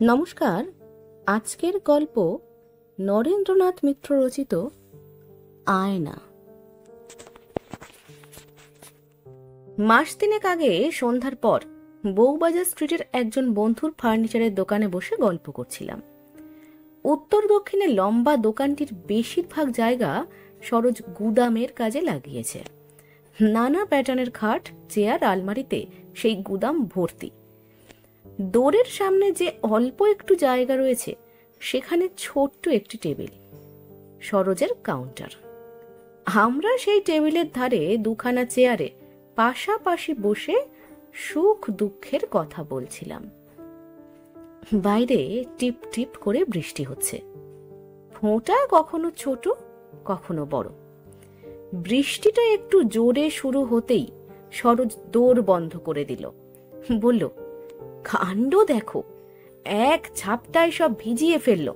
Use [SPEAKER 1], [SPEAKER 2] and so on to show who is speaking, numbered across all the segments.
[SPEAKER 1] নমস্কার। আজকের গল্প নরেন্দ্রনাথ মিত্র রচিত আয়না। মাস তিনেক আগে সন্ধ্যার পর বউবাজার স্ট্রিটের একজন বন্ধুর ফার্নিচারের দোকানে বসে গল্প করছিলাম। উত্তর দক্ষিণে লম্বা দোকানটির বেশিরভাগ জায়গা সরোজ গুদামের কাজে লাগিয়েছে। নানা প্যাটার্নের খাট, চেয়ার, আলমারিতে সেই গুদাম ভর্তি। দোরের সামনে যে অল্প একটু জায়গা রয়েছে সেখানে ছোট্ট একটি টেবিল, সরোজের কাউন্টার। আমরা সেই টেবিলের ধারে দুখানা চেয়ারে পাশাপাশি বসে সুখ দুঃখের কথা বলছিলাম। বাইরে টিপ টিপ করে বৃষ্টি হচ্ছে, ফোঁটা কখনো ছোট কখনো বড়। বৃষ্টিটা একটু জোরে শুরু হতেই সরোজ দোর বন্ধ করে দিল, বলল, কাণ্ড দেখো, এক ঝাপটায় সব ভিজিয়ে ফেলল।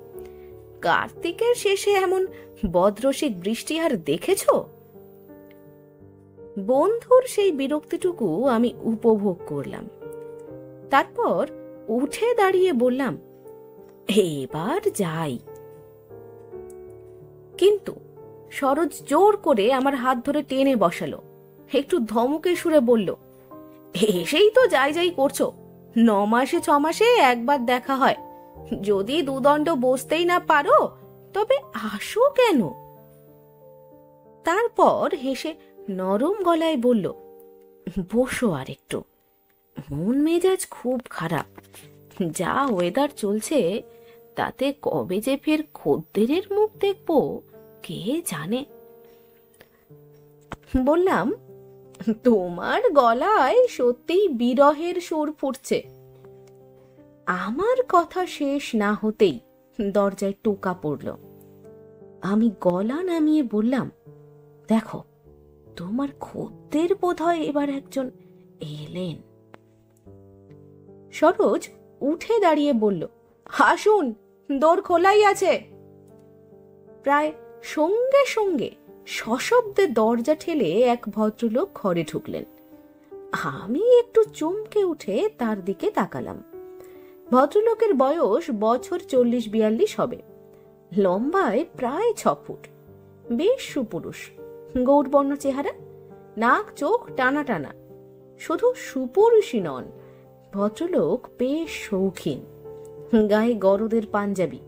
[SPEAKER 1] কার্তিকের শেষে এমন বদরসিক বৃষ্টি আর দেখেছ? বন্ধুর সেই বিরক্তিটুকু আমি উপভোগ করলাম। তারপর উঠে দাঁড়িয়ে বললাম, এবার যাই। কিন্তু সরোজ জোর করে আমার হাত ধরে টেনে বসালো, একটু ধমকে সুরে বলল, এসেই তো যাই যাই করছো, 9 মাসে 6 মাসে একবার দেখা হয়, যদি দুদণ্ড বসতেই না পারো তবে আসো কেন? তারপর হেসে নরম গলায় বলল, বসো আর একটু, মন মেজাজ খুব খারাপ। যা ওয়েদার চলছে তাতে কবে যে ফের খদ্দেরের মুখ দেখবো কে জানে। বললাম, তোমার গলায় সত্যিই বিরহের সুর ফুটছে। আমার কথা শেষ না হতেই দরজায় টোকা পড়ল। আমি গলা নামিয়ে বললাম, দেখো, তোমার খদ্দের বোধহয় এবার একজন এলেন। সরোজ উঠে দাঁড়িয়ে বলল, আসুন, দোর খোলাই আছে। প্রায় সঙ্গে সঙ্গে সশব্দে দরজা ঠেলে এক ভদ্রলোক ঘরে ঢুকলেন। আমি একটু চমকে উঠে তার দিকে তাকালাম। ভদ্রলোকের বয়স বছর 40-42 হবে, লম্বায় প্রায় 6 ফুট, বেশ সুপুরুষ, গৌরবর্ণ চেহারা, নাক চোখ টানা টানা। শুধু সুপুরুষই নন, ভদ্রলোক বেশ শৌখিন, গায়ে গরদের পাঞ্জাবি,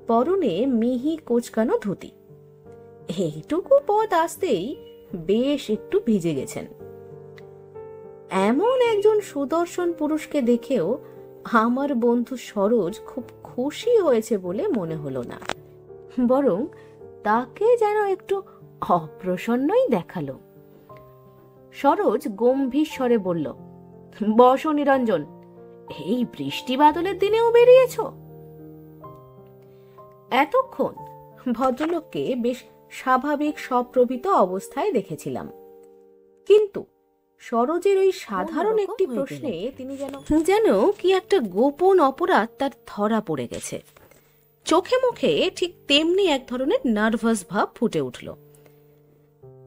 [SPEAKER 1] পরনে মিহি কোচকানো ধুতি। এইটুকু পথ আসতেই বেশ একটু ভিজে গেছেন। এমন একজন সুদর্শন পুরুষকে দেখেও আমার বন্ধু সরোজ খুব খুশি হয়েছে বলে মনে হলো না, বরং তাকে যেন একটু অপ্রসন্নই দেখালো। সরোজ গম্ভীর স্বরে বলল, বসো নিরঞ্জন, এই বৃষ্টি বাদলের দিনেও বেরিয়েছ? এতক্ষণ ভদ্রলোককে বেশ স্বাভাবিক সপ্রভিত অবস্থায় দেখেছিলাম, কিন্তু সরোজের ওই সাধারণ একটি প্রশ্নে তিনি যেন কি একটা গোপন অপরাধ তার ধরা পড়ে গেছে। চোখে মুখে ঠিক তেমনি এক ধরনের নার্ভাস ভাব ফুটে উঠল।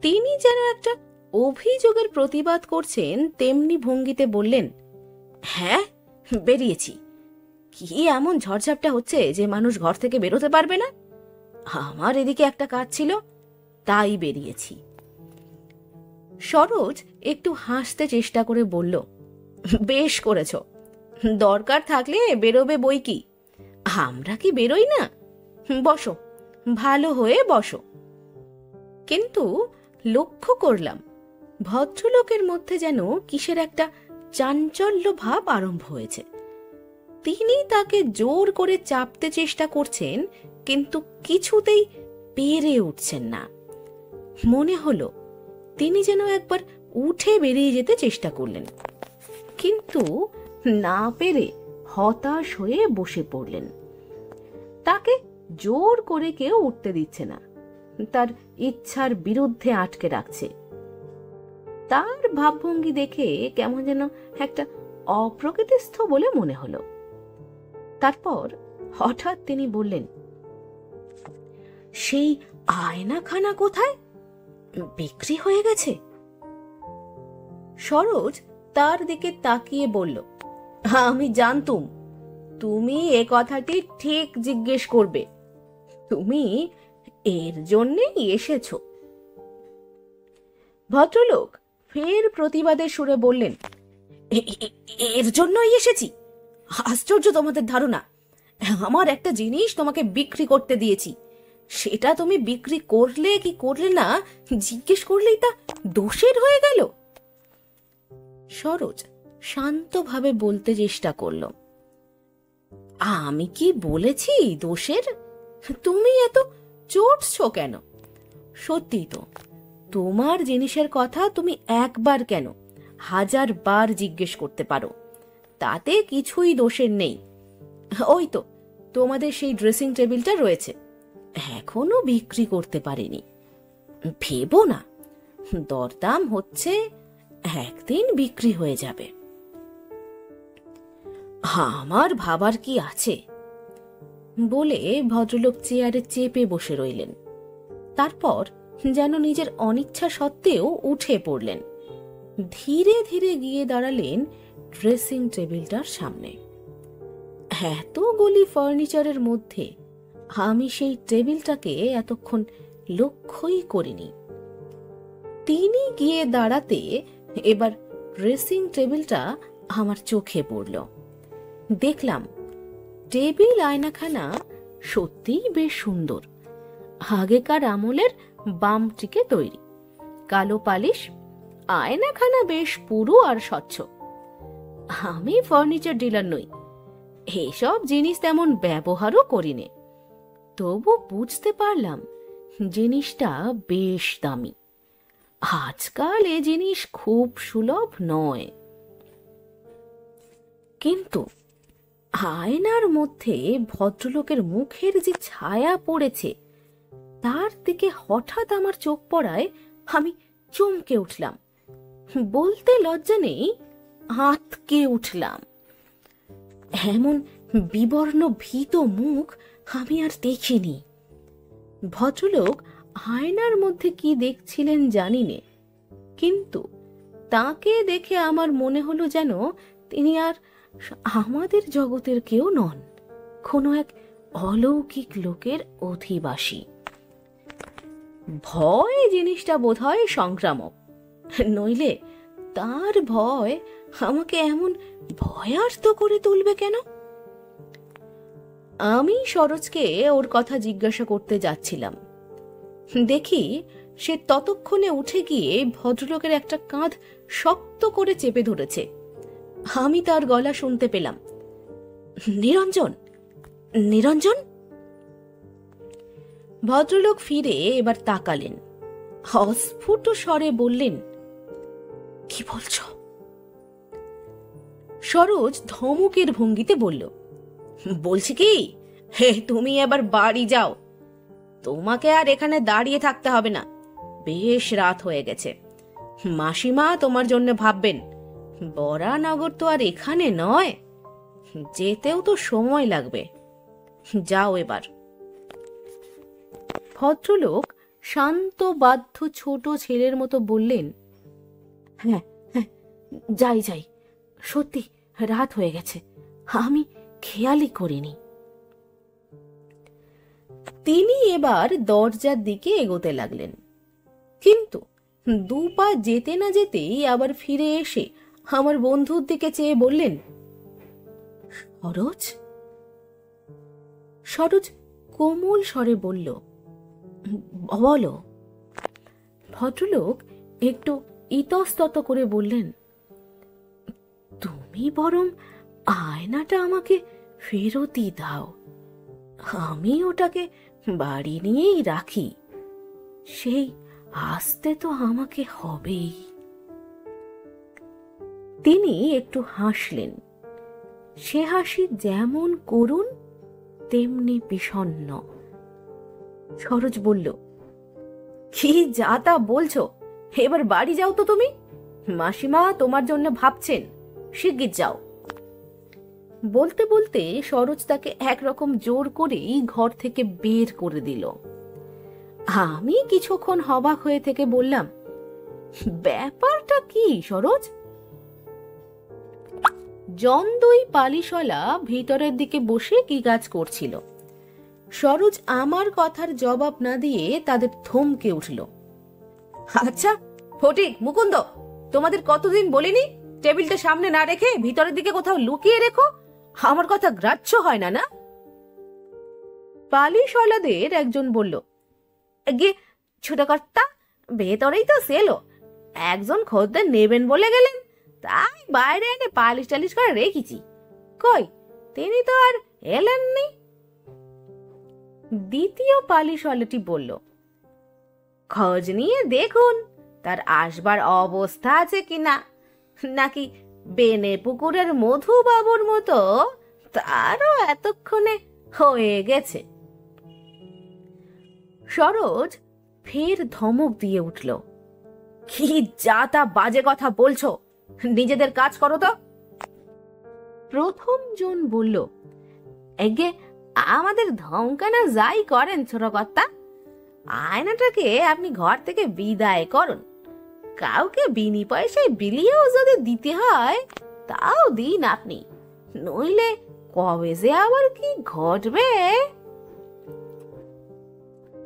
[SPEAKER 1] তিনি যেন একটা অভিযোগের প্রতিবাদ করছেন তেমনি ভঙ্গিতে বললেন, হ্যাঁ, বেরিয়েছি। কি এমন ঝড়ঝাপটা হচ্ছে যে মানুষ ঘর থেকে বেরোতে পারবে না? আমার এদিকে একটা কাজ ছিল, তাই বেরিয়েছি। সরোজ একটু হাসতে চেষ্টা করে বলল, বেশ করেছ, দরকার থাকলে বেরোবে বই কি, আমরা কি বেরোই না? বসো, ভালো হয়ে বসো। কিন্তু লক্ষ্য করলাম ভদ্রলোকের মধ্যে যেন কিসের একটা চাঞ্চল্য ভাব আরম্ভ হয়েছে। তিনি তাকে জোর করে চাপতে চেষ্টা করছেন, কিন্তু কিছুতেই পেরে উঠছেন না। মনে হলো তিনি যেন একবার উঠে বেরিয়ে যেতে চেষ্টা করলেন, কিন্তু না পেরে হতাশ হয়ে বসে পড়লেন। তাকে জোর করে কেউ উঠতে দিচ্ছে না, তার ইচ্ছার বিরুদ্ধে আটকে রাখছে। তার ভাবভঙ্গি দেখে কেমন যেন একটা অপ্রকৃতিস্থ বলে মনে হলো। তারপর হঠাৎ তিনি বললেন, সেই আয়নাখানা কোথায়? বিক্রি হয়ে গেছে? সরোজ তার দিকে তাকিয়ে বলল, আমি জানতুম, তুমি এ কথাটি ঠিক জিজ্ঞেস করবে, তুমি এর জন্যই এসেছো। ভদ্রলোক ফের প্রতিবাদের সুরে বললেন, এর জন্যই এসেছি? আশ্চর্য তোমাদের ধারণা। আমার একটা জিনিস তোমাকে বিক্রি করতে দিয়েছি, সেটা তুমি বিক্রি করলে কি করলে না জিজ্ঞেস করলেই তা দোষের হয়ে গেল। সরোজ শান্তভাবে বলতে চেষ্টা করল, আমি কি বলেছি দোষের? তুমি এত চটছ কেন? সত্যি তো, তোমার জিনিসের কথা তুমি একবার কেন 1000 বার জিজ্ঞেস করতে পারো, তাতে কিছুই দোষের নেই। ওই তো তোমাদের সেই ড্রেসিং টেবিলটা রয়েছে, এখনো বিক্রি করতে পারিনি। ভেবো না, দরদাম হচ্ছে, একদিন বিক্রি হয়ে যাবে। আমার ভাবার কি আছে? বলে ভদ্রলোক চেয়ারে চেপে বসে রইলেন। তারপর যেন নিজের অনিচ্ছা সত্ত্বেও উঠে পড়লেন। ধীরে ধীরে গিয়ে দাঁড়ালেন ড্রেসিং টেবিলটার সামনে। এতগুলি ফার্নিচারের মধ্যে আমি সেই টেবিলটাকে এতক্ষণ লক্ষ্যই করিনি। তিনি গিয়ে দাঁড়াতে এবার ড্রেসিং টেবিলটা আমার চোখে পড়ল। দেখলাম টেবিল আয়নাখানা সত্যিই বেশ সুন্দর, আগেকার আমলের বামটিকে তৈরি, কালো পালিশ, আয়নাখানা বেশ পুরু আর স্বচ্ছ। আমি ফার্নিচার ডিলার নই, এসব জিনিস তেমন ব্যবহারও করিনি, তবু বুঝতে পারলাম জিনিসটা বেশ দামি। আজকাল এ জিনিস খুব সুলভ নয়। কিন্তু আয়নার মধ্যে ভদ্রলোকের মুখের যে ছায়া পড়েছে, তার দিকে হঠাৎ আমার চোখ পড়ায় আমি চমকে উঠলাম, বলতে লজ্জা নেই, আঁতকে উঠলাম। এমন বিবর্ণ ভীত মুখ আমি আর দেখিনি। ভদ্রলোক আয়নার মধ্যে কি দেখছিলেন জানি নে, কিন্তু তাকে দেখে আমার মনে হলো যেন তিনি আর আমাদের জগতের কেউ নন, কোনো এক অলৌকিক লোকের অধিবাসী। ভয় জিনিসটা বোধহয় সংক্রামক, নইলে তার ভয় আমাকে এমন ভয়ার্ত করে তুলবে কেন? আমি সরোজকে ওর কথা জিজ্ঞাসা করতে যাচ্ছিলাম, দেখি সে ততক্ষণে উঠে গিয়ে ভদ্রলোকের একটা কাঁধ শক্ত করে চেপে ধরেছে। আমি তার গলা শুনতে পেলাম, নিরঞ্জন, নিরঞ্জন। ভদ্রলোক ফিরে এবার তাকালেন, অস্ফুট স্বরে বললেন, কি বলছো? সরোজ ধমকের ভঙ্গিতে বলল, বলছি কি, হে তুমি এবার বাড়ি যাও, তোমাকে আর এখানে দাঁড়িয়ে থাকতে হবে না, বেশ রাত হয়ে গেছে। মাসিমা তোমার জন্য ভাববেন, বরানগর তো আর এখানে নয়, যেতেও তো সময় লাগবে, যাও এবার। ভদ্রলোক শান্ত বাধ্য ছোট ছেলের মতো বললেন, হ্যাঁ হ্যাঁ, যাই যাই, সত্যি রাত হয়ে গেছে, আমি খেয়ালই করিনি। তিনি এবার দরজার দিকে এগোতে লাগলেন, কিন্তু 2 পা যেতে না যেতেই আবার ফিরে এসে আমার বন্ধুর দিকে চেয়ে বললেন, সরোজ। সরোজ কোমল স্বরে বলল, বলো। ভদ্রলোক একটু ইতস্তত করে বললেন, তুমি বরং আয়নাটা আমাকে ফেরতই দাও, আমি ওটাকে বাড়ি নিয়েই রাখি, সেই আসতে তো আমাকে হবেই। তিনি একটু হাসলেন, সে হাসি যেমন করুণ তেমনি বিষণ্ণ। সরোজ বলল, কি যা তা বলছো, এবার বাড়ি যাও তো তুমি, মাসিমা তোমার জন্য ভাবছেন, শিগগির যাও। বলতে বলতে সরোজ তাকে একরকম জোর করেই ঘর থেকে বের করে দিল। আমি কিছুক্ষণ অবাক হয়ে থেকে বললাম, ব্যাপারটা কি সরোজ? জন দুই পালিশওয়ালা ভিতরের দিকে বসে কি কাজ করছিল। সরোজ আমার কথার জবাব না দিয়ে তাদের থমকে উঠল। আচ্ছা ফটিক, মুকুন্দ, তোমাদের কতদিন বলিনি টেবিলটা সামনে না রেখে ভিতরের দিকে কোথাও লুকিয়ে রেখো? আমার কথা গ্রাহ্য হয় না? না, পালিশওয়ালাদের একজন বলল, গে ছোট কর্তা, ভেতরেই তো সেলো, একজন খদ্দের নেবেন বলে গেলেন, তাই বাইরে এনে পালিশ টালিশ করে রেখেছি। কই, তিনি তো আর এলেননি। দ্বিতীয় পালিশওয়ালাটি বলল, খোঁজ নিয়ে দেখুন তার আসবার অবস্থা আছে কিনা, নাকি বেনে পুকুরের মধুবাবুর মতো তারও এতক্ষণে হয়ে গেছে। সরোজ ফের ধমক দিয়ে উঠল, কি যা তা বাজে কথা বলছো, নিজেদের কাজ করো তো। প্রথম জন বলল, এগে আমাদের ধমকানো যাই করেন ছোট কর্তা, আয়নাটাকে আপনি ঘর থেকে বিদায় করুন। কাউকে বিনি পয়সায় বিলিয়েও যদি দিতে হয় তাও দিন আপনি, নইলে কবে যে আবার কি ঘটবে।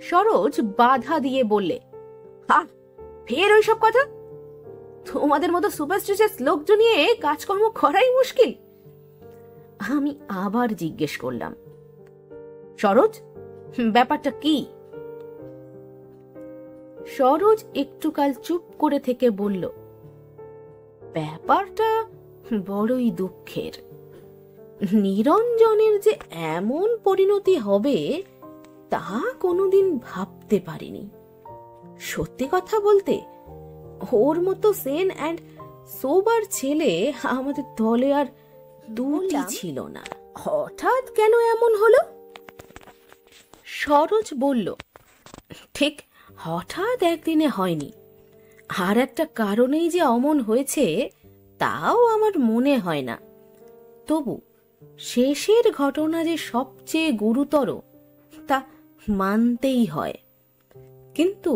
[SPEAKER 1] সরোজ বাধা দিয়ে বললে, ফের ওইসব কথা, তোমাদের মতো সুপারস্টিশিয়াস লোকজন নিয়ে কাজকর্ম করাই মুশকিল। আমি আবার জিজ্ঞেস করলাম, সরোজ, ব্যাপারটা কি? সরোজ একটুকাল চুপ করে থেকে বলল, ব্যাপারটা বড়ই দুঃখের। নিরঞ্জনের যে এমন পরিণতি হবে তা কোনোদিন ভাবতে পারিনি। সত্যি কথা বলতে, ওর মতো সেন অ্যান্ড সোবার ছেলে আমাদের দলে আর দুটি ছিল না। হঠাৎ কেন এমন হলো? সরোজ বলল, ঠিক হঠাৎ একদিনে হয়নি, আর একটা কারণেই যে অমন হয়েছে তাও আমার মনে হয় না। তবু শেষের ঘটনা যে সবচেয়ে গুরুতর তা মানতেই হয়। কিন্তু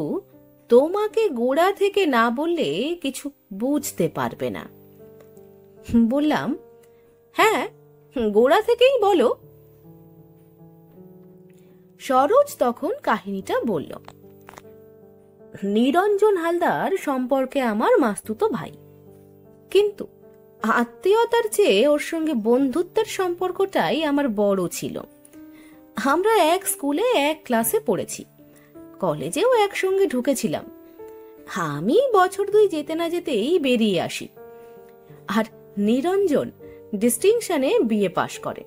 [SPEAKER 1] তোমাকে গোড়া থেকে না বললে কিছু বুঝতে পারবে না। বললাম, হ্যাঁ, গোড়া থেকেই বলো। সরোজ তখন কাহিনীটা বলল। নিরঞ্জন হালদার সম্পর্কে আমার মাস্তুতো ভাই, কিন্তু আত্মীয়তার চেয়ে ওর সঙ্গে বন্ধুত্বের সম্পর্কটাই আমার বড় ছিল। আমরা এক স্কুলে এক ক্লাসে পড়েছি, কলেজেও একসঙ্গে ঢুকেছিলাম। আমি বছর দুই যেতে না যেতেই বেরিয়ে আসি, আর নিরঞ্জন ডিস্টিংশনে বিএ পাশ করে।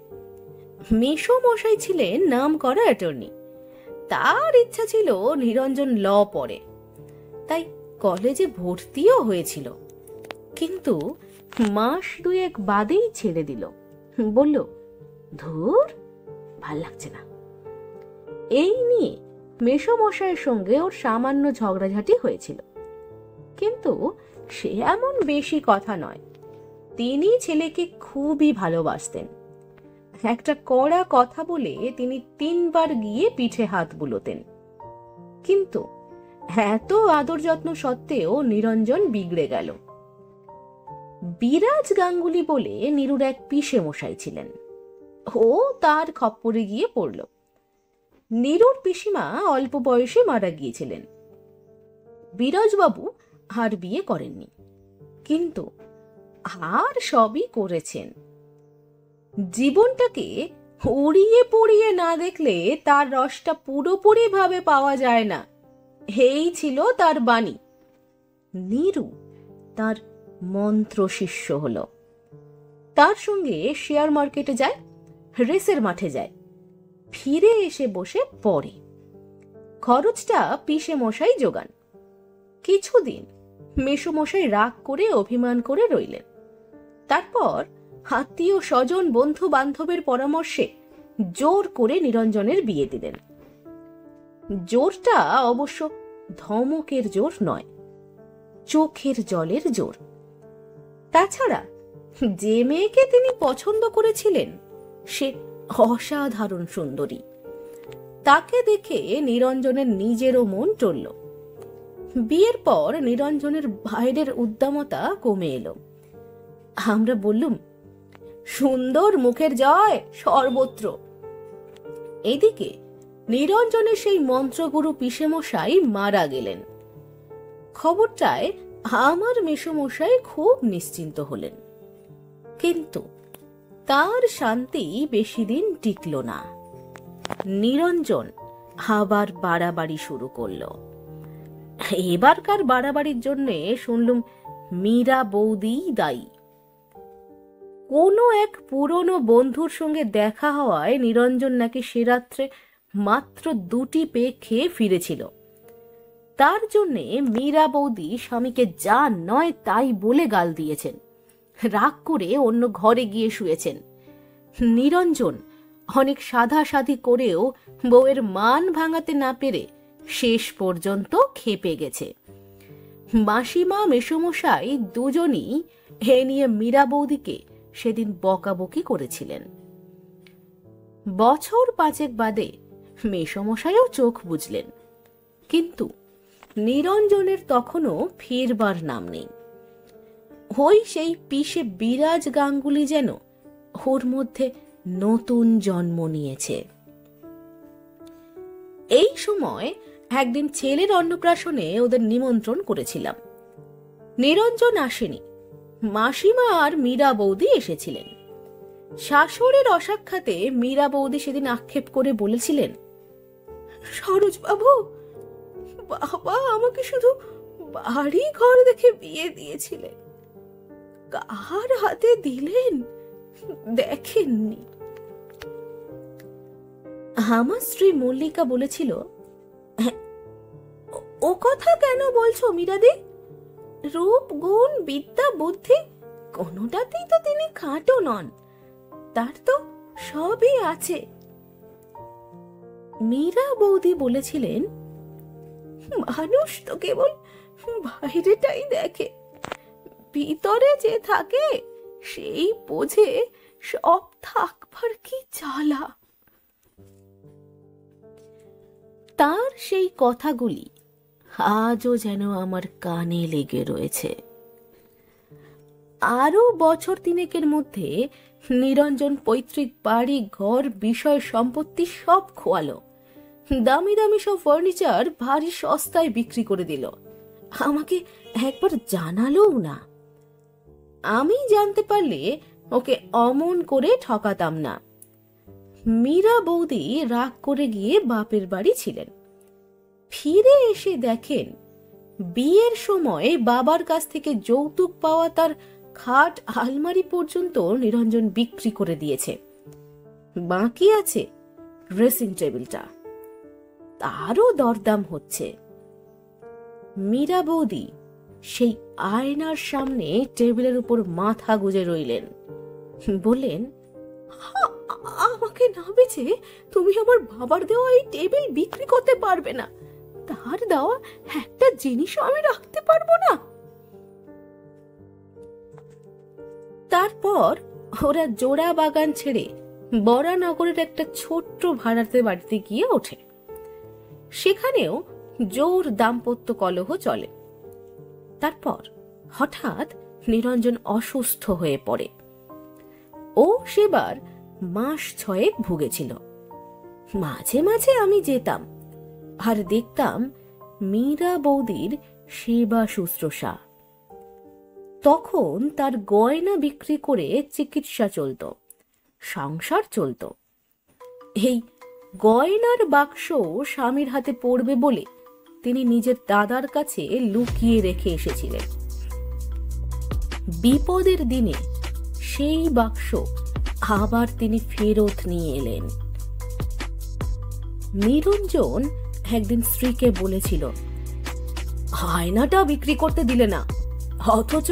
[SPEAKER 1] মেসো মশাই ছিলেন নাম করা অ্যাটর্নি, তার ইচ্ছা ছিল নিরঞ্জন ল পড়ে, তাই কলেজে ভর্তিও হয়েছিল। কিন্তু মাস দুয়েক বাদেই ছেড়ে দিল, বলল, ধুর, ভাল লাগছে না। এই নিয়ে মেসো মশাইয়ের সঙ্গে ওর সামান্য ঝগড়াঝাটি হয়েছিল, কিন্তু সে এমন বেশি কথা নয়। তিনি ছেলেকে খুবই ভালোবাসতেন। একটা কড়া কথা বলে তিনি 3 বার গিয়ে পিঠে হাত বুলোতেন। কিন্তু এত আদর যত্ন সত্ত্বেও নিরঞ্জন বিগড়ে গেল। বিরাজ গাঙ্গুলি বলে নীরুর এক পিসে মশাই ছিলেন, ও তার খপ্পরে গিয়ে পড়ল। নীরুর পিসিমা অল্প বয়সে মারা গিয়েছিলেন। বিরাজবাবু আর বিয়ে করেননি, কিন্তু আর সবই করেছেন। জীবনটাকে উড়িয়ে পুড়িয়ে না দেখলে তার রসটা পুরোপুরি ভাবে পাওয়া যায় না, এই ছিল তার বাণী। নীরু তার মন্ত্র শিষ্য হলো। তার সঙ্গে শেয়ার মার্কেটে যায়, রেসের মাঠে যায়, ফিরে এসে বসে পড়ে। খরচটা পিসে মশাই যোগান। কিছুদিন মেসো মশাই রাগ করে অভিমান করে রইলেন। তারপর আত্মীয় স্বজন বন্ধু বান্ধবের পরামর্শে জোর করে নিরঞ্জনের বিয়ে দিলেন। জোরটা অবশ্য ধমকের জোর নয়, চোখের জলের জোর। তাছাড়া যে মেয়েকে তিনি পছন্দ করেছিলেন সে অসাধারণ সুন্দরী। তাকে দেখে নিরঞ্জনের নিজেরও মন টলল। বিয়ের পর নিরঞ্জনের বাইরের উদ্দামতা কমে এলো। আমরা বললুম, সুন্দর মুখের জয় সর্বত্র। এদিকে নিরঞ্জনের সেই মন্ত্রগুরু পিসেমশাই মারা গেলেন। খবরটায় আমার মেসোমশাই খুব নিশ্চিন্ত হলেন, কিন্তু তার শান্তি বেশি দিন টিকল না। নিরঞ্জন আবার বাড়াবাড়ি শুরু করলো। এবারকার বাড়াবাড়ির জন্য শুনলুম মীরা বৌদি দায়ী। কোনো এক পুরনো বন্ধুর সঙ্গে দেখা হওয়ায় নিরঞ্জন নাকি সে রাত্রে মাত্র 2টি পেয়ে খেয়ে ফিরেছিল। তার জন্যে মীরা বৌদি স্বামীকে যা নয় তাই বলে গাল দিয়েছেন, রাগ করে অন্য ঘরে গিয়ে শুয়েছেন। নিরঞ্জন অনেক সাধাসাধি করেও বউয়ের মান ভাঙাতে না পেরে শেষ পর্যন্ত খেপে গেছে। মাসিমা মেসোমশাই দুজনই এ নিয়ে মীরা বৌদিকে সেদিন বকাবকি করেছিলেন। বছর 5 বাদে মেসোমশাইও চোখ বুঝলেন, কিন্তু নিরঞ্জনের তখনও ফিরবার নাম নেই। ওই সেই পিসে বিরাজ গাঙ্গুলি যেন ওর মধ্যে নতুন জন্ম নিয়েছে। এই সময় একদিন ছেলের অন্নপ্রাশনে ওদের নিমন্ত্রণ করেছিলাম। নিরঞ্জন আসেনি, মাসিমা আর মীরা বৌদি এসেছিলেন। শাশুড়ির অসাক্ষাতে মীরা বৌদি সেদিন আক্ষেপ করে বলেছিলেন, সরোজবাবু, বাবা আমাকে শুধু বাড়ি ঘর দেখে বিয়ে দিয়েছিলেন, কার হাতে দিলেন দেখেননি। আমার স্ত্রী মল্লিকা বলেছিল, ও কথা কেন বলছো মীরাদি? রূপ গুণ বিদ্যা বুদ্ধি কোনোটাতেই তো তিনি খাটো নন, তার তো সবই আছে। মীরা বৌদি বলেছিলেন, মানুষ তো কেবল বাইরেটাই দেখে, ভিতরে যে থাকে সেই বোঝে সব থাকবার কি জ্বালা। তার সেই কথাগুলি আজও যেন আমার কানে লেগে রয়েছে। আরো বছর 3 মধ্যে নিরঞ্জন পৈতৃক বাড়ি ঘর বিষয় সম্পত্তি সব খোয়ালো, দামি দামি সব ফার্নিচার ভারী সস্তায় বিক্রি করে দিল। আমাকে একবার জানালোও না। আমি জানতে পারলে ওকে অমন করে ঠকাতাম না। মীরা বৌদি রাগ করে গিয়ে বাপের বাড়ি ছিলেন। ফিরে এসে দেখেন বিয়ের সময় বাবার কাছ থেকে যৌতুক পাওয়া তার খাট আলমারি পর্যন্ত নিরঞ্জন বিক্রি করে দিয়েছে। বাকি আছে ড্রেসিং টেবিলটা, তারও দরদাম হচ্ছে। মীরা বৌদি সেই আয়নার সামনে টেবিলের উপর মাথা গুজে রইলেন, বললেন, আমাকে না বেচে তুমি আমার বাবার দেওয়া এই টেবিল বিক্রি করতে পারবে না, তার দেওয়া একটা জিনিসও আমি রাখতে পারবো না। তারপর ওরা জোড়া বাগান ছেড়ে বরানগরের একটা ছোট্ট ভাড়াতে বাড়িতে গিয়ে ওঠে। সেখানেও জোর দাম্পত্য কলহ চলে। তারপর হঠাৎ নিরঞ্জন অসুস্থ হয়ে পড়ে। ও সেবার মাস 6 ভুগেছিল। মাঝে মাঝে আমি যেতাম আর দেখতাম মীরা বৌদির সেবা শুশ্রূষা। তখন তার গয়না বিক্রি করে চিকিৎসা চলত, সংসার চলত। এই গয়নার বাক্স স্বামীর হাতে পড়বে বলে তিনি নিজের দাদার কাছে লুকিয়ে রেখে এসেছিলেন। বিপদের দিনে সেই বাক্স আবার তিনি ফেরত নিয়ে এলেন। নিরঞ্জন একদিন স্ত্রীকে বলেছিল, আয়নাটা বিক্রি করতে দিলে না, অথচ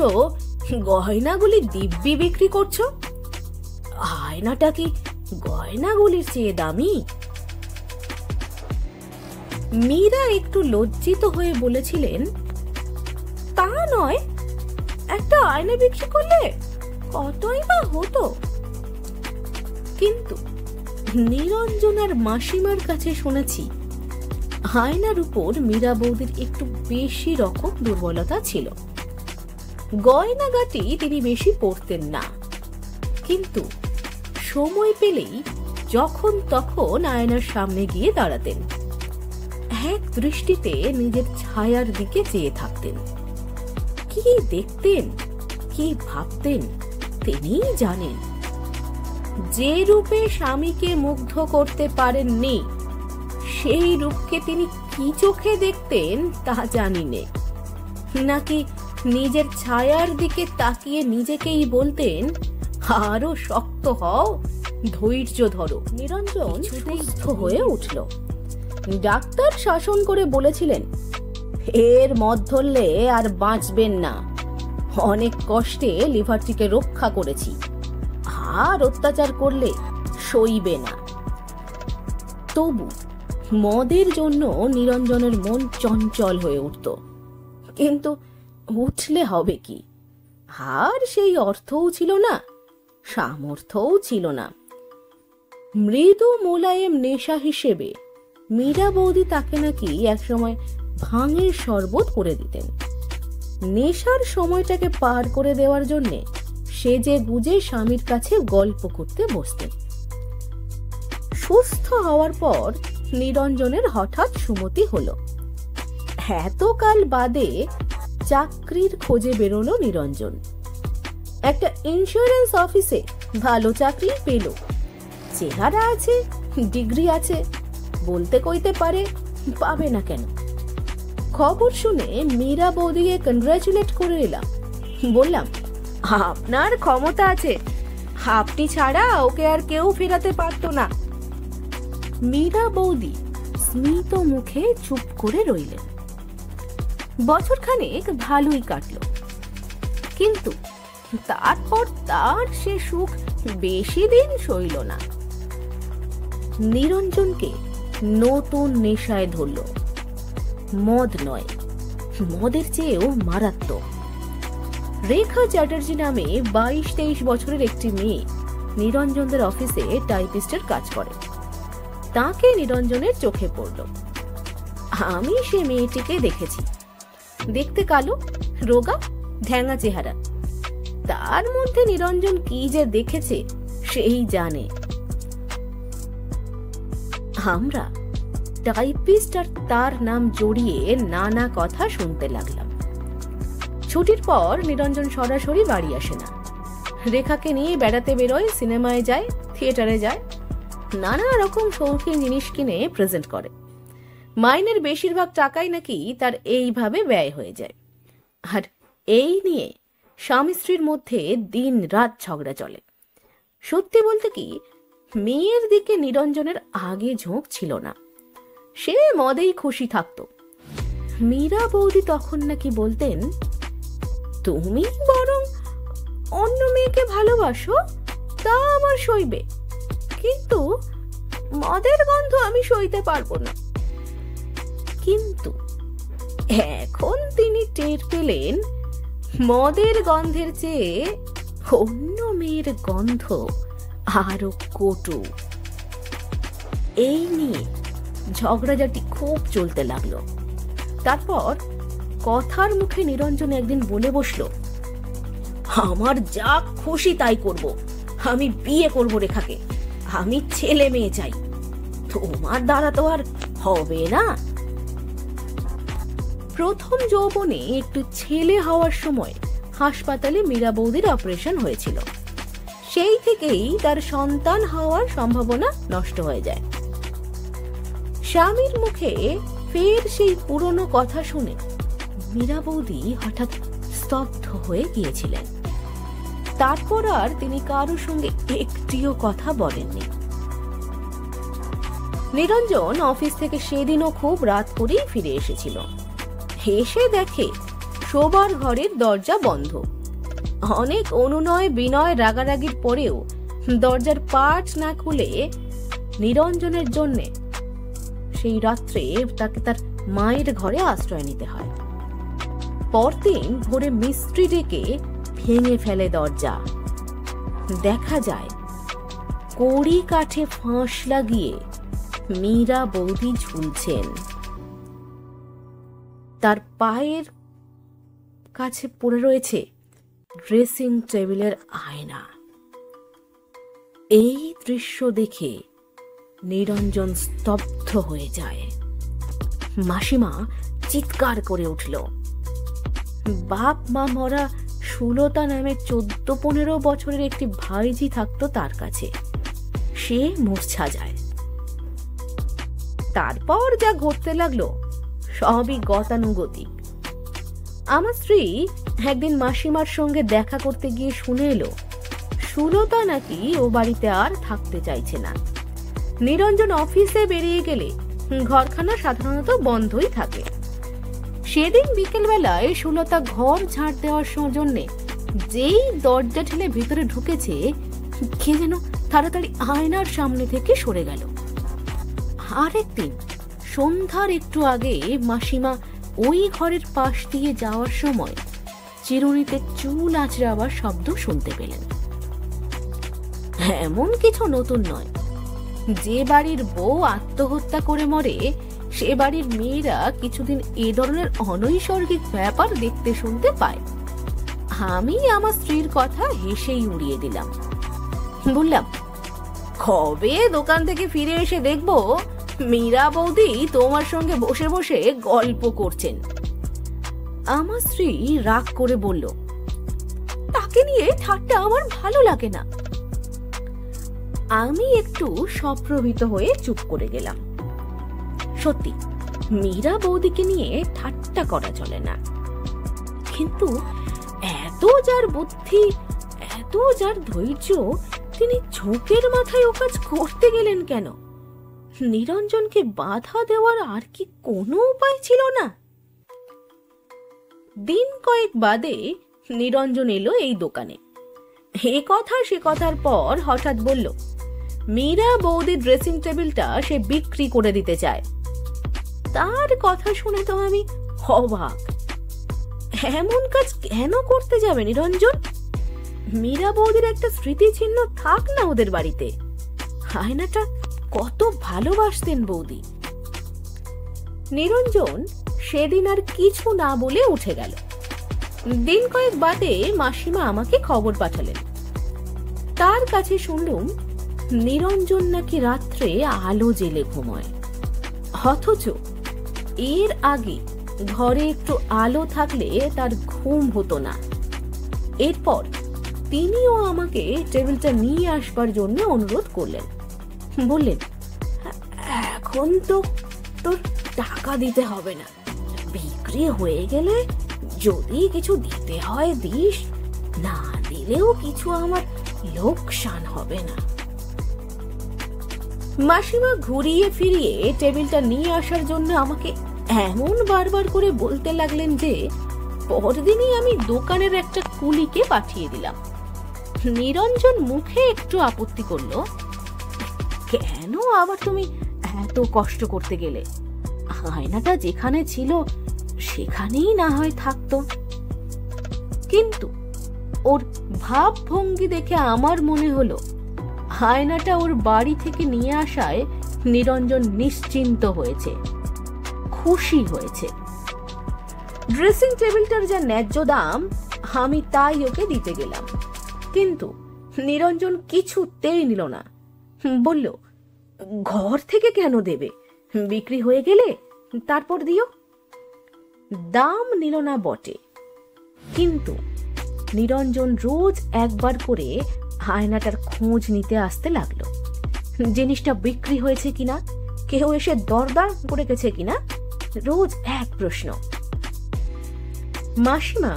[SPEAKER 1] গয়নাগুলি দিব্যি বিক্রি করছো। আয়নাটা কি গয়নাগুলির চেয়ে দামি? মীরা একটু লজ্জিত হয়ে বলেছিলেন, তা নয়, একটা আয়না বিক্রি করলে কতই বা হতো। কিন্তু নিরঞ্জন আর মাসিমার কাছে শুনেছি আয়নার উপর মীরা বৌদির একটু বেশি রকম দুর্বলতা ছিল। গয়নাগাটি তিনি বেশি পরতেন না, কিন্তু সময় পেলেই যখন তখন আয়নার সামনে গিয়ে দাঁড়াতেন। এক দৃষ্টিতে নিজের ছায়ার দিকে চেয়ে থাকতেন। কি দেখতেন, কি ভাবতেন তিনিই জানেন। যে রূপে স্বামীকে মুগ্ধ করতে পারেননি, সেই রূপকে তিনি কি চোখে দেখতেন তা জানি নে। নাকি নিজের ছায়ার দিকে তাকিয়ে নিজেকেই বলতেন, আরো শক্ত হও, ধৈর্য ধরো। নিরঞ্জন সুস্থ হয়ে উঠল। ডাক্তার শাসন করে বলেছিলেন, এর মদ ধরলে আর বাঁচবেন না। অনেক কষ্টে লিভারটিকে রক্ষা করেছি, আর অত্যাচার করলে সইবে না। তবু মদের জন্য নিরঞ্জনের মন চঞ্চল হয়ে উঠত। কিন্তু উঠলে হবে কি? আর সেই অর্থও ছিল না, সামর্থ্যও ছিল না। মৃদু মোলায়েম নেশা হিসেবে মীরা বৌদি তাকে নাকি একসময় ভাঙের শরবত করে দিতেন। নেশার সময়টাকে পার করে দেওয়ার জন্যে সেজে গুজে স্বামীর কাছে গল্প করতে বসতেন। সুস্থ হওয়ার পর নিরঞ্জনের হঠাৎ সুমতি হলো। এতকাল বাদে চাকরির খোঁজে বেরোলো নিরঞ্জন। একটা ইন্স্যুরেন্স অফিসে ভালো চাকরি পেল। চেহারা আছে, ডিগ্রি আছে, বলতে কইতে পারে, পাবে না কেন? খবর শুনে মীরা বৌদিকে কনগ্রাচুলেট করে এলাম। বললাম, আপনার ক্ষমতা আছে, আপনি ছাড়া ওকে আর কেউ ফেরাতে পারতো না। মীরা বৌদি স্মিত মুখে চুপ করে রইলেন। বছরখানেক ভালোই কাটল, কিন্তু তারপর তার সে সুখ বেশি দিন সইল না। নিরঞ্জনকে নতুন নেশায় ধরল। মদ নয়, মদের চেয়েও মারাত্মক। রেখা চ্যাটার্জি নামে 22-23 বছরের একটি মেয়ে নিরঞ্জনদের অফিসে টাইপিস্টের কাজ করে। তাকে নিরঞ্জনের চোখে পড়ল। আমি সে মেয়েটিকে দেখেছি। দেখতে কালো, রোগা, ঢ্যাঙা চেহারা। তার মধ্যে নিরঞ্জন কি যে দেখেছে সেই জানে। আমরা টাইপিস্ট আর তার নাম জড়িয়ে নানা কথা শুনতে লাগলাম। ছুটির পর নিরঞ্জন সরাসরি বাড়ি আসে না। রেখাকে নিয়ে বেড়াতে বেরোয়, সিনেমায় যায়, থিয়েটারে যায়, নানা রকম শৌখিন জিনিস কিনে প্রেজেন্ট করে। মাইনের বেশিরভাগ টাকাই নাকি তার এইভাবে ব্যয় হয়ে যায়। আর এই নিয়ে স্বামী স্ত্রীর মধ্যে দিন রাত ঝগড়া চলে। সত্যি বলতে কি, মেয়ের দিকে নিরঞ্জনের আগে ঝোঁক ছিল না। সে মদেই খুশি থাকতো। মীরা বৌদি তখন নাকি বলতেন, তুমি বরং অন্য মেয়েকে ভালোবাসো, তা আমার সইবে, কিন্তু মদের গন্ধ আমি সইতে পারবো না। কিন্তু এখন তিনি টের পেলেন, মদের গন্ধের চেয়ে অন্য মেয়ের গন্ধ আরো কটু। এই নিয়ে ঝগড়াঝাটি খুব চলতে লাগলো। তারপর কথার মুখে নিরঞ্জন একদিন বলে বসলো, আমার যা খুশি তাই করব, আমি বিয়ে করব রেখাকে, আমি ছেলে মেয়ে চাই, তোমার দ্বারা তো আর হবে না। প্রথম যৌবনে একটু ছেলে হওয়ার সময় হাসপাতালে মীরা বৌদির অপারেশন হয়েছিল। সেই থেকেই তার সন্তান হওয়ার সম্ভাবনা নষ্ট হয়ে যায়। স্বামীর মুখে ফের সেই পুরনো কথা শুনে মীরা বৌদি হঠাৎ স্তব্ধ হয়ে গিয়েছিলেন। তারপর আর তিনি কারোর সঙ্গে একটিও কথা বলেননি। নিরঞ্জন অফিস থেকে সেদিনও খুব রাত করেই ফিরে এসেছিল। এসে দেখে শোবার ঘরের দরজা বন্ধ। অনেক অনুনয় বিনয় রাগারাগির পরেও দরজার পাট না খুলে নিরঞ্জনের জন্য সেই রাত্রে তাকে তার মায়ের ঘরে আশ্রয় নিতে হয়। পরদিন ভোরে মিস্ত্রি ডেকে ভেঙে ফেলে দরজা। দেখা যায় কড়ি কাঠে ফাঁস লাগিয়ে মীরা বৌদি ঝুলছেন। তার পায়ের কাছে পড়ে রয়েছে ড্রেসিং টেবিলের আয়না। এই দৃশ্য দেখে নিরঞ্জন স্তব্ধ হয়ে যায়। মাসিমা চিৎকার করে উঠল। বাপ মা মরা সুলতা নামে 14-15 বছরের একটি ভাইজি থাকতো তার কাছে, সে মূর্ছা যায়। তারপর যা ঘটতে লাগলো সবই গতানুগতিক। আমার স্ত্রী একদিন মাসিমার সঙ্গে দেখা করতে গিয়ে শুনে এলো সুলতা নাকি ও বাড়িতে আর থাকতে চাইছে না। নিরঞ্জন অফিসে বেরিয়ে গেলে ঘরখানা সাধারণত বন্ধই থাকে। সেদিন বিকেলবেলায় সুলতা ঘর ঝাড় দেওয়ার জন্যে যেই দরজা ঠেলে ভিতরে ঢুকেছে, কে যেন তাড়াতাড়ি আয়নার সামনে থেকে সরে গেল। আরেকদিন সন্ধ্যার একটু আগে মাসিমা ওই ঘরের পাশ দিয়ে যাওয়ার সময় চিরুনিতে চুল আঁচড়াবার শব্দ শুনতে পেলেন। এমন কিছু নতুন নয়, যে বাড়ির বউ আত্মহত্যা করে মরে সে বাড়ির মেয়েরা কিছুদিন এ ধরনের অনৈসর্গিক ব্যাপার দেখতে শুনতে পায়। আমি আমার স্ত্রীর কথা হেসেই উড়িয়ে দিলাম। বললাম, কবে দোকান থেকে ফিরে এসে দেখবো মীরা বৌদি তোমার সঙ্গে বসে বসে গল্প করছেন। আমার স্ত্রী রাগ করে বলল, তাকে নিয়ে ঠাট্টা আমার ভালো লাগে না। আমি একটু সপ্রভিত হয়ে চুপ করে গেলাম। সত্যি মীরা বৌদিকে নিয়ে ঠাট্টা করা চলে না, কিন্তু এত যার বুদ্ধি, এত যার ধৈর্য, তিনি ঝোঁকের মাথায় ও কাজ করতে গেলেন কেন? নিরঞ্জনকে বাধা দেওয়ার আর কি কোনো উপায় ছিল না? দিন কয়েক বাদে নিরঞ্জন এলো এই দোকানে। এ কথা সে কথার পর হঠাৎ বলল, মীরা বৌদির ড্রেসিং টেবিলটা সে বিক্রি করে দিতে চায়। তার কথা শুনে তো আমি অবাক। এমন কাজ কেন করতে যাবে নিরঞ্জন? মীরা বৌদির একটা স্মৃতিচিহ্ন থাক না ওদের বাড়িতে। আয়নাটা কত ভালোবাসতেন বৌদি। নিরঞ্জন সেদিন আর কিছু না বলে উঠে গেল। দিন কয়েক বাদে মাসিমা আমাকে খবর পাঠালেন। তার কাছে শুনলুম নিরঞ্জন নাকি রাত্রে আলো জেলে ঘুমায়, অথচ এর আগে ঘরে একটু আলো থাকলে তার ঘুম হতো না। এরপর তিনিও আমাকে টেবিলটা নিয়ে আসবার জন্য অনুরোধ করলেন। বললেন, এখন তো তোর টাকা দিতে হবে না, বিক্রি হয়ে গেলে যদি কিছু দিতে হয় দিস, না দিলেও কিছু আমার লোকসান হবে না। মাসিমা ঘুরিয়ে ফিরিয়ে টেবিলটা নিয়ে আসার জন্য আমাকে এমন বারবার করে বলতে লাগলেন যে পরদিনই আমি দোকানের একটা কুলিকে পাঠিয়ে দিলাম। নিরঞ্জন মুখে একটু আপত্তি করলো, কেন আবার তুমি এত কষ্ট করতে গেলে? আয়নাটা যেখানে ছিল সেখানেই না হয় থাকতো। কিন্তু ওর ভাব ভঙ্গি দেখে আমার মনে হলো আয়নাটা ওর বাড়ি থেকে নিয়ে আসায় নিরঞ্জন নিশ্চিন্ত হয়েছে, খুশি হয়েছে। ড্রেসিং টেবিলটার যা ন্যায্য দাম আমি তাই ওকে দিতে গেলাম, কিন্তু নিরঞ্জন কিছুতেই নিল না। বলল, ঘর থেকে কেন দেবে, বিক্রি হয়ে গেলে তারপর দিও। দাম নিল না বটে, কিন্তু নিরঞ্জন রোজ একবার করে আয়নাটার খোঁজ নিতে আসতে লাগলো। জিনিসটা বিক্রি হয়েছে কিনা, কেউ এসে দরদাম করে গেছে কিনা, রোজ এক প্রশ্ন। মাসিমা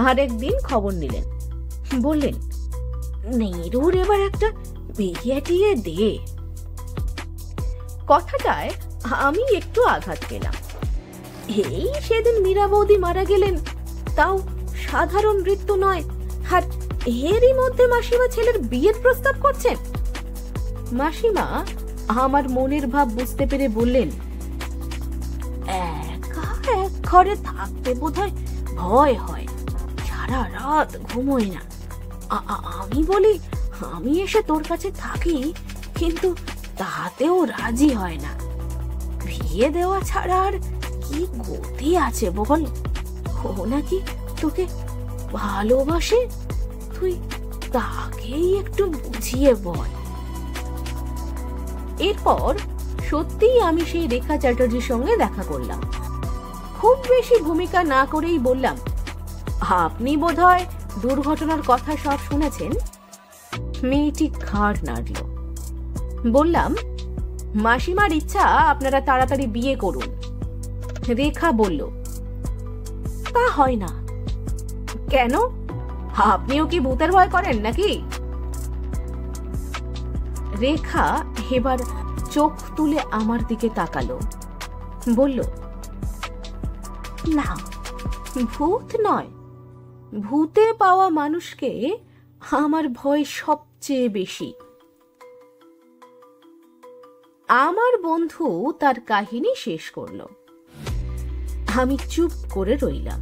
[SPEAKER 1] আরেকদিন খবর নিলেন, বললেন, নীরুর এবার একটা বিয়ে টিয়ে দে। কথাটায় আমি একটু আঘাত পেলাম। এই সেদিন মীরা বৌদি মারা গেলেন, তাও সাধারণ মৃত্যু নয়, আর এরই মধ্যে মাসিমা ছেলের বিয়ের প্রস্তাব করছেন। মাসিমা আমার মনের ভাব বুঝতে পেরে বললেন, একা এক ঘরে থাকতে বোধহয় ভয় হয়, সারা রাত ঘুমোয় না। আমি বলি, আমি এসে তোর কাছে থাকি, কিন্তু তাতেও রাজি হয় না। বিয়ে দেওয়া ছাড়া আর কি গতি আছে বল? ও নাকি তোকে ভালোবাসে, তুই তাকেই একটু বুঝিয়ে বল। এরপর সত্যিই আমি সেই রেখা চ্যাটার্জির সঙ্গে দেখা করলাম। খুব বেশি ভূমিকা না করেই বললাম, আপনি বোধহয় দুর্ঘটনার কথা সব শুনেছেন। মেয়েটি ঘাড় নাড়ল। বললাম, মাসিমার ইচ্ছা আপনারা তাড়াতাড়ি বিয়ে করুন। রেখা বলল, তা হয় না। কেন? আপনিও কি ভূতের ভয় করেন নাকি? রেখা এবার চোখ তুলে আমার দিকে তাকালো, বলল, না, ভূত নয়, ভূতে পাওয়া মানুষকে আমার ভয় সবচেয়ে বেশি। আমার বন্ধু তার কাহিনী শেষ করল। আমি চুপ করে রইলাম।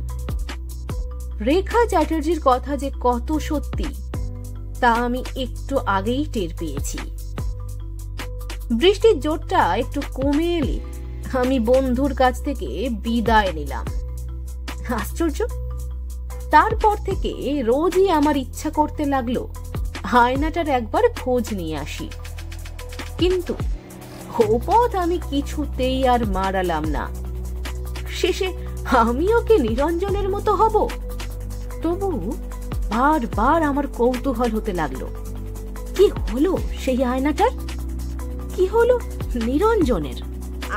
[SPEAKER 1] রেখা চ্যাটার্জির কথা যে কত সত্যি তা আমি একটু আগেই টের পেয়েছি। বৃষ্টির জোরটা একটু কমে এলে আমি বন্ধুর কাছ থেকে বিদায় নিলাম। আশ্চর্য, তারপর থেকে রোজই আমার ইচ্ছা করতে লাগলো আয়নাটার একবার খোঁজ নিয়ে আসি, কিন্তু ওপথ আমি কিছুতেই আর মারালাম না। শেষে আমিও কি নিরঞ্জনের মতো হব? তবু বারবার আমার কৌতূহল হতে লাগলো, কি হলো সেই আয়নাটার, কি হলো নিরঞ্জনের?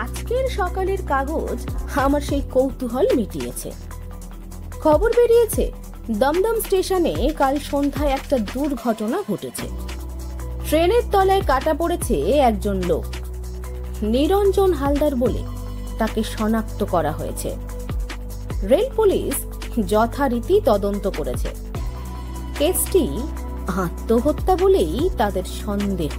[SPEAKER 1] আজকের সকালের কাগজ আমার সেই কৌতূহল মিটিয়েছে। খবর বেরিয়েছে, দমদম স্টেশনে কাল সন্ধ্যায় একটা দুর্ঘটনা ঘটেছে। ট্রেনের তলায় কাটা পড়েছে একজন লোক, নিরঞ্জন হালদার বলে তাকে শনাক্ত করা হয়েছে। রেল পুলিশ যথারীতি তদন্ত করেছে। কেসটি আত্মহত্যা বলেই তাদের সন্দেহ।